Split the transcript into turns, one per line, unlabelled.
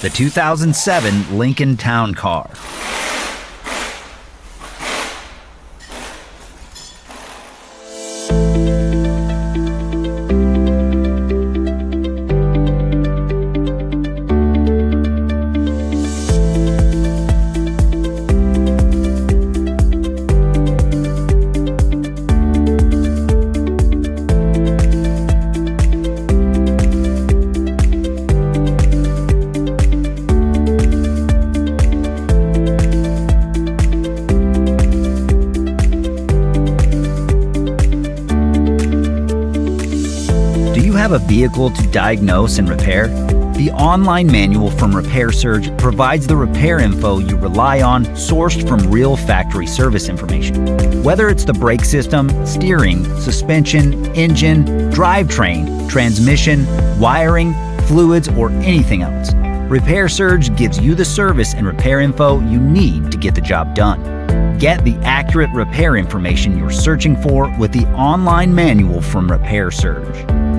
the 2007 Lincoln Town Car. Have a vehicle to diagnose and repair? The online manual from Repair Surge provides the repair info you rely on, sourced from real factory service information. Whether it's the brake system, steering, suspension, engine, drivetrain, transmission, wiring, fluids, or anything else, Repair Surge gives you the service and repair info you need to get the job done. Get the accurate repair information you're searching for with the online manual from Repair Surge.